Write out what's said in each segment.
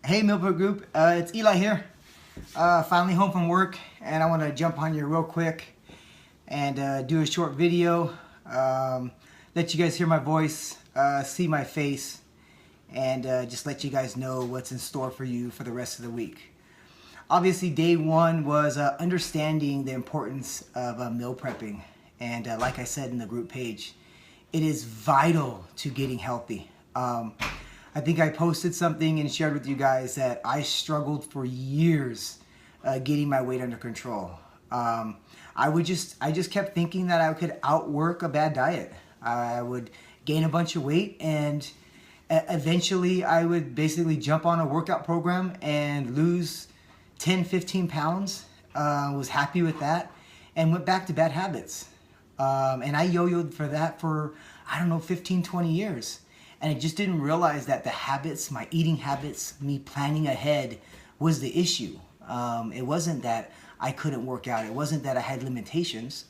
Hey Meal Prep Group, it's Eli here. Finally home from work, and I want to jump on you real quick and do a short video. Let you guys hear my voice, see my face, and just let you guys know what's in store for you for the rest of the week. Obviously, day one was understanding the importance of meal prepping, and like I said in the group page, it is vital to getting healthy. I think I posted something and shared with you guys that I struggled for years getting my weight under control. I just kept thinking that I could outwork a bad diet. I would gain a bunch of weight, and eventually I would basically jump on a workout program and lose 10, 15 pounds. Was happy with that and went back to bad habits. And I yo-yoed for that for, I don't know, 15, 20 years. And I just didn't realize that the habits, my eating habits, me planning ahead was the issue. It wasn't that I couldn't work out. It wasn't that I had limitations.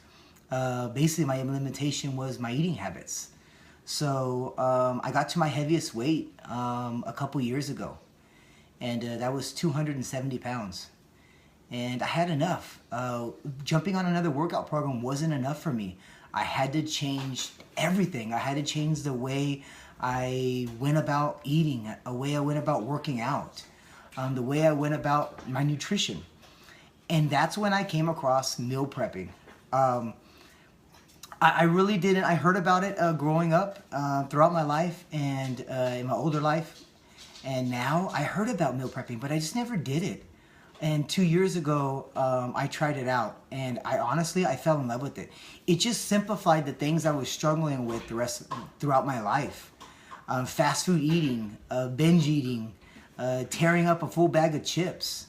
Basically, my limitation was my eating habits. So I got to my heaviest weight a couple years ago. And that was 270 pounds. And I had enough. Jumping on another workout program wasn't enough for me. I had to change everything. I had to change the way I went about eating, the way I went about working out, the way I went about my nutrition. And that's when I came across meal prepping. I really didn't. I heard about it growing up throughout my life and in my older life. And now I heard about meal prepping, but I just never did it. And 2 years ago, I tried it out, and I fell in love with it. It just simplified the things I was struggling with throughout my life. Fast food eating, binge eating, tearing up a full bag of chips,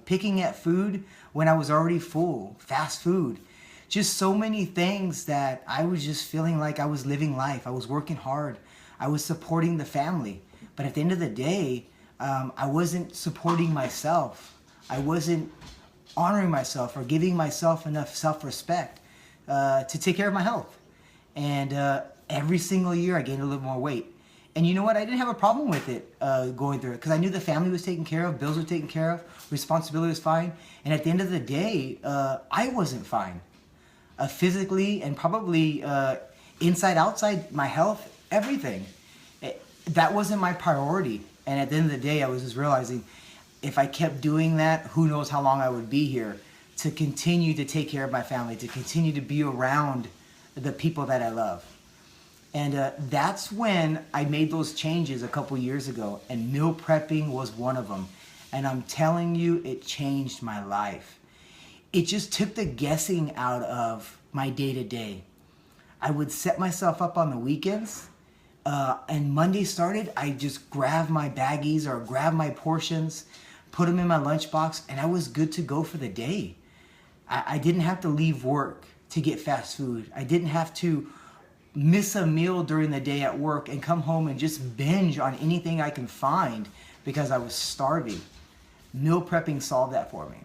picking at food when I was already full, fast food. Just so many things that I was just feeling like I was living life. I was working hard. I was supporting the family. But at the end of the day, I wasn't supporting myself. I wasn't honoring myself or giving myself enough self-respect to take care of my health. And every single year I gained a little more weight. And you know what? I didn't have a problem with it going through it because I knew the family was taken care of, bills were taken care of, responsibility was fine. And at the end of the day, I wasn't fine. Physically and probably inside, outside, my health, everything. That wasn't my priority. And at the end of the day, I was just realizing if I kept doing that, who knows how long I would be here to continue to take care of my family, to continue to be around the people that I love. And that's when I made those changes a couple years ago, and meal prepping was one of them. And I'm telling you, it changed my life. It just took the guessing out of my day-to-day. I would set myself up on the weekends, and Monday started, I just grabbed my baggies or grabbed my portions, put them in my lunchbox, and I was good to go for the day. I didn't have to leave work to get fast food. I didn't have to miss a meal during the day at work and come home and just binge on anything I can find because I was starving. Meal prepping solved that for me.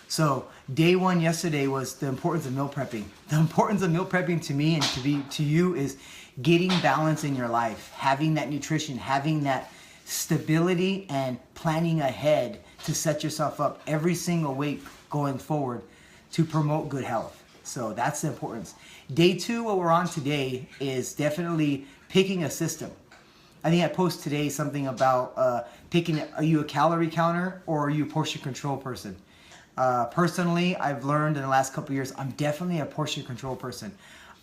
So day one yesterday was the importance of meal prepping. The importance of meal prepping to me and to you is getting balance in your life, having that nutrition, having that stability, and planning ahead to set yourself up every single week going forward to promote good health. So that's the importance. Day two, what we're on today, is definitely picking a system. I think I posted today something about picking, are you a calorie counter or are you a portion control person? Personally, I've learned in the last couple of years, I'm definitely a portion control person.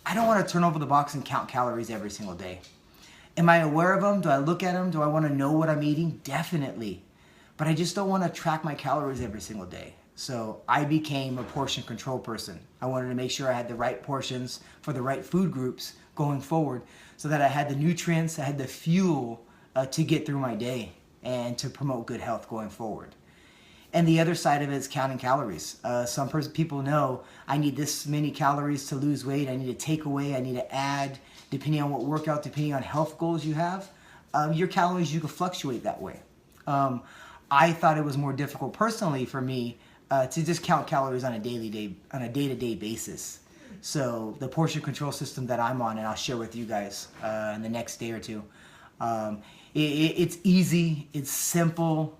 I don't want to turn over the box and count calories every single day. Am I aware of them? Do I look at them? Do I want to know what I'm eating? Definitely. But I just don't want to track my calories every single day. So I became a portion control person. I wanted to make sure I had the right portions for the right food groups going forward so that I had the nutrients, I had the fuel to get through my day and to promote good health going forward. And the other side of it is counting calories. Some people know I need this many calories to lose weight. I need to take away. I need to add, depending on what workout, depending on health goals you have. Your calories, you can fluctuate that way. I thought it was more difficult personally for me to just count calories on a day-to-day basis. So the portion control system that I'm on, and I'll share with you guys in the next day or two, It's easy, it's simple.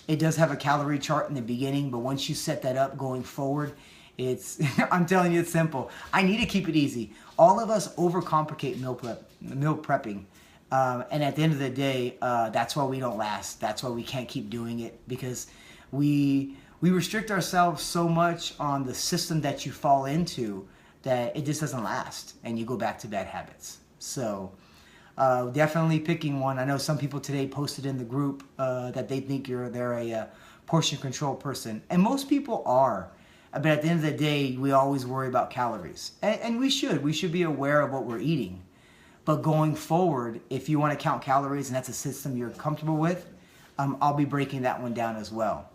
It does have a calorie chart in the beginning, but once you set that up going forward, it's I'm telling you, it's simple. I need to keep it easy. All of us overcomplicate meal prepping. And at the end of the day, that's why we don't last. That's why we can't keep doing it, because we restrict ourselves so much on the system that you fall into that it just doesn't last, and you go back to bad habits. So definitely picking one. I know some people today posted in the group that they think they're a portion control person, and most people are. But at the end of the day, we always worry about calories, and we should be aware of what we're eating. But going forward, if you want to count calories and that's a system you're comfortable with, I'll be breaking that one down as well.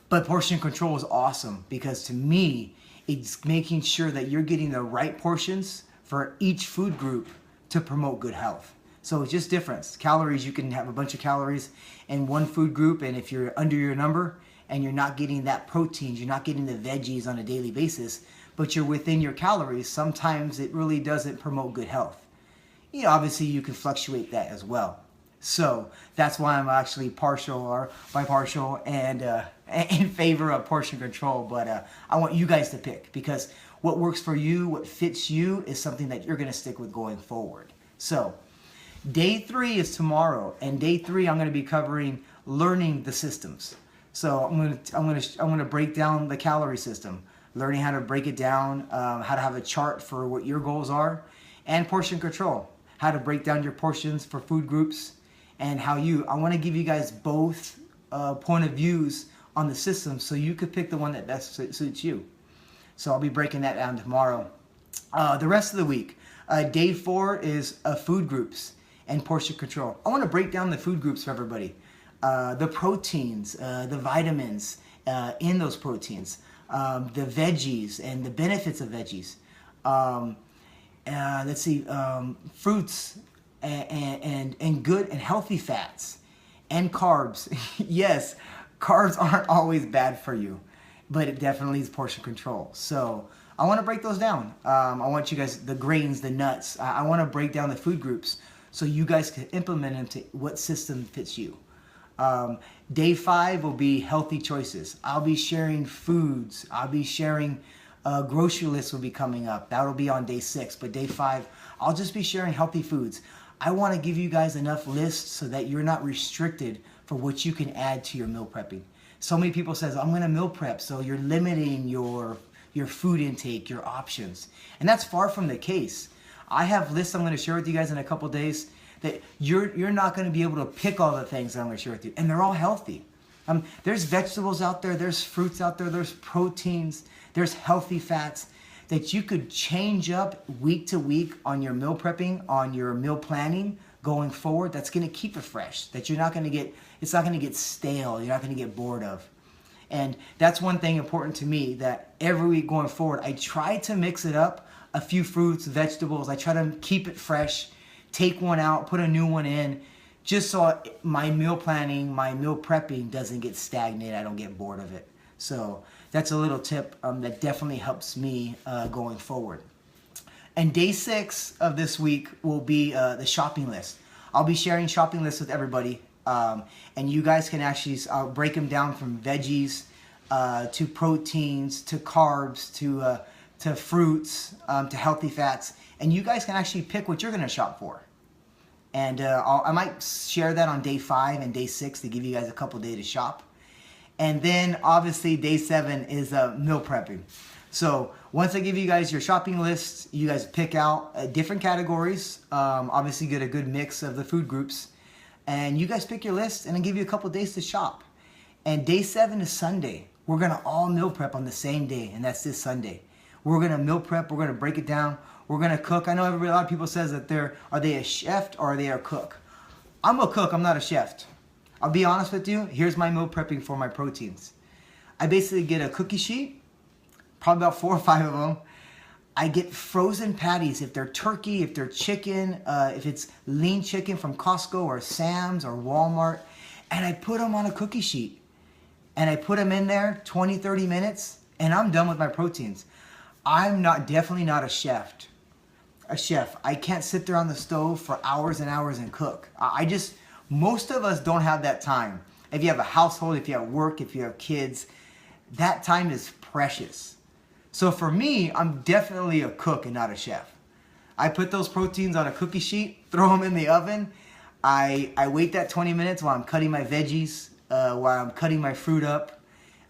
But portion control is awesome, because to me, it's making sure that you're getting the right portions for each food group to promote good health. So it's just difference. Calories, you can have a bunch of calories in one food group, and if you're under your number and you're not getting that proteins, you're not getting the veggies on a daily basis, but you're within your calories, sometimes it really doesn't promote good health. You know, obviously you can fluctuate that as well. So that's why I'm actually partial or bipartial and in favor of portion control. But I want you guys to pick, because what works for you, what fits you, is something that you're going to stick with going forward. So day 3 is tomorrow, and day 3 I'm going to be covering learning the systems. So I'm going to break down the calorie system, learning how to break it down, how to have a chart for what your goals are, and portion control, how to break down your portions for food groups, and I want to give you guys both point of views on the system, so you could pick the one that best suits you. So I'll be breaking that down tomorrow. The rest of the week, day 4 is food groups and portion control. I want to break down the food groups for everybody. The proteins, the vitamins in those proteins, the veggies and the benefits of veggies. Let's see, fruits and good and healthy fats and carbs. Yes, carbs aren't always bad for you, but it definitely is portion control. So I want to break those down. I want you guys, the grains, the nuts, I want to break down the food groups so you guys can implement them to what system fits you. Day 5 will be healthy choices. I'll be sharing foods. I'll be sharing grocery lists will be coming up. That'll be on day 6. But day 5, I'll just be sharing healthy foods. I want to give you guys enough lists so that you're not restricted for what you can add to your meal prepping. So many people says, I'm going to meal prep, so you're limiting your food intake, your options. And that's far from the case. I have lists I'm going to share with you guys in a couple days that you're not going to be able to pick all the things that I'm going to share with you. And they're all healthy. There's vegetables out there, there's fruits out there, there's proteins, there's healthy fats that you could change up week to week on your meal prepping, on your meal planning going forward. That's going to keep it fresh, that you're not going to get, it's not going to get stale, you're not going to get bored of. And that's one thing important to me, that every week going forward, I try to mix it up, a few fruits, vegetables. I try to keep it fresh, take one out, put a new one in, just so my meal planning, my meal prepping doesn't get stagnant. I don't get bored of it. So that's a little tip that definitely helps me going forward. And day 6 of this week will be the shopping list. I'll be sharing shopping lists with everybody. And you guys can actually break them down from veggies to proteins to carbs to fruits to healthy fats. And you guys can actually pick what you're going to shop for. And I might share that on day 5 and day 6 to give you guys a couple days to shop. And then obviously day 7 is meal prepping. So once I give you guys your shopping list, you guys pick out different categories. Obviously get a good mix of the food groups. And you guys pick your list, and I'll give you a couple days to shop. And day 7 is Sunday. We're going to all meal prep on the same day, and that's this Sunday. We're going to meal prep. We're going to break it down. We're going to cook. I know a lot of people says that are they a chef or are they a cook? I'm a cook. I'm not a chef. I'll be honest with you. Here's my meal prepping for my proteins. I basically get a cookie sheet, probably about 4 or 5 of them. I get frozen patties, if they're turkey, if they're chicken, if it's lean chicken from Costco or Sam's or Walmart, and I put them on a cookie sheet. And I put them in there 20, 30 minutes, and I'm done with my proteins. I'm definitely not a chef. a chef. I can't sit there on the stove for hours and hours and cook. I just, most of us don't have that time. If you have a household, if you have work, if you have kids, that time is precious. So for me, I'm definitely a cook and not a chef. I put those proteins on a cookie sheet, throw them in the oven. I wait that 20 minutes while I'm cutting my veggies, while I'm cutting my fruit up.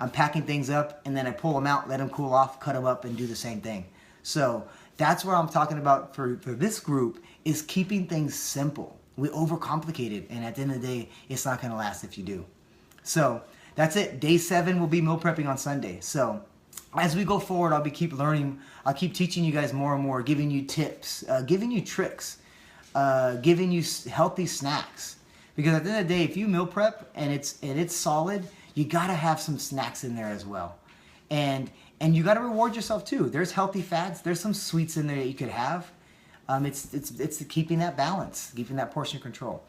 I'm packing things up, and then I pull them out, let them cool off, cut them up, and do the same thing. So that's what I'm talking about for this group, is keeping things simple. We overcomplicate it, and at the end of the day, it's not going to last if you do. So that's it. Day 7 will be meal prepping on Sunday. So as we go forward, I'll keep learning. I'll keep teaching you guys more and more, giving you tips, giving you tricks, giving you healthy snacks. Because at the end of the day, if you meal prep and it's solid, you gotta have some snacks in there as well. And you gotta reward yourself too. There's healthy fats. There's some sweets in there that you could have. It's keeping that balance, keeping that portion control.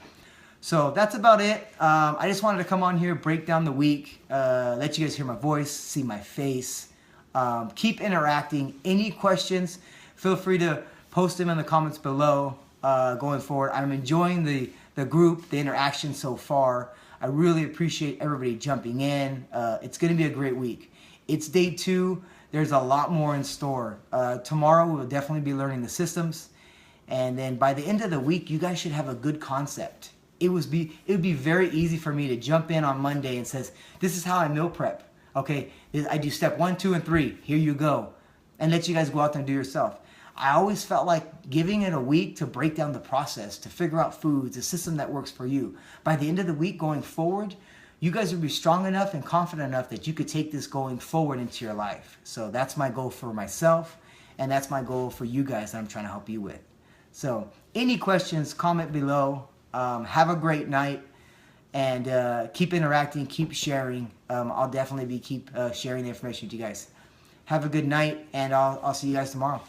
So that's about it. I just wanted to come on here, break down the week, let you guys hear my voice, see my face. Keep interacting. Any questions, feel free to post them in the comments below going forward. I'm enjoying the group, the interaction so far. I really appreciate everybody jumping in. It's going to be a great week. It's day 2. There's a lot more in store. Tomorrow we will definitely be learning the systems. And then by the end of the week, you guys should have a good concept. It would be very easy for me to jump in on Monday and says, this is how I meal prep. Okay, I do step 1, 2, and 3. Here you go. And let you guys go out there and do yourself. I always felt like giving it a week to break down the process, to figure out foods, a system that works for you. By the end of the week going forward, you guys will be strong enough and confident enough that you could take this going forward into your life. So that's my goal for myself, and that's my goal for you guys that I'm trying to help you with. So any questions, comment below. Have a great night, and keep interacting, keep sharing. I'll definitely keep sharing the information with you guys. Have a good night, and I'll see you guys tomorrow.